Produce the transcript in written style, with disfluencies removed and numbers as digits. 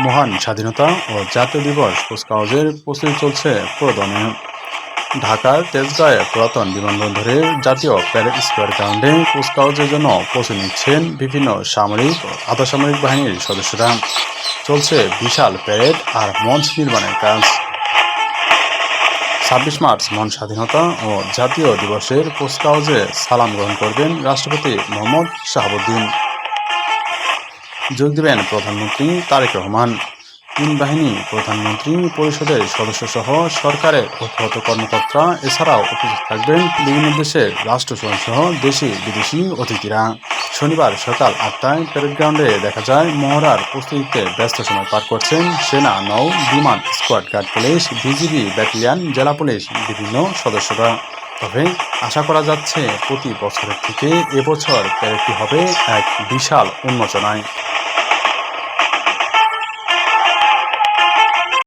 মহান স্বাধীনতা ও জাতীয় দিবস কুচকাওয়াজের প্রস্তুতি চলছে পুরোদমে। ঢাকার তেজগাঁয়ে পুরাতন বিমানবন্দরে জাতীয় প্যারেড স্কোয়ার গ্রাউন্ডে কুচকাওয়াজের জন্য প্রস্তুতি নিচ্ছেন বিভিন্ন সামরিক ও আধাসামরিক বাহিনীর সদস্যরা। চলছে বিশাল প্যারেড আর মঞ্চ নির্মাণের কাজ। ২৬ মার্চ মহান স্বাধীনতা ও জাতীয় দিবসের কুচকাওয়াজে সালাম গ্রহণ করবেন রাষ্ট্রপতি মোহাম্মদ শাহাবুদ্দিন। যোগ দেবেন প্রধানমন্ত্রী তারেক রহমান। তিন বাহিনী প্রধানমন্ত্রী পরিষদের সদস্যসহ সরকারের ঐক্যগত কর্মকর্তা এছাড়াও উপস্থিত থাকবেন বিভিন্ন দেশের রাষ্ট্রসহ দেশি বিদেশি অতিথিরা। শনিবার সকাল ৮টায় প্যারেড গ্রাউন্ডে দেখা যায় মহড়ার প্রস্তুতিতে ব্যস্ত সময় পার করছেন সেনা, নৌ, বিমান, স্কোয়াড গার্ড পুলিশ, বিজিবি ব্যাটালিয়ন, জেলা পুলিশ বিভিন্ন সদস্যরা। তবে আশা করা যাচ্ছে প্রতি বছরের থেকে এবছর প্যারেডটি হবে এক বিশাল উন্মোচনায়।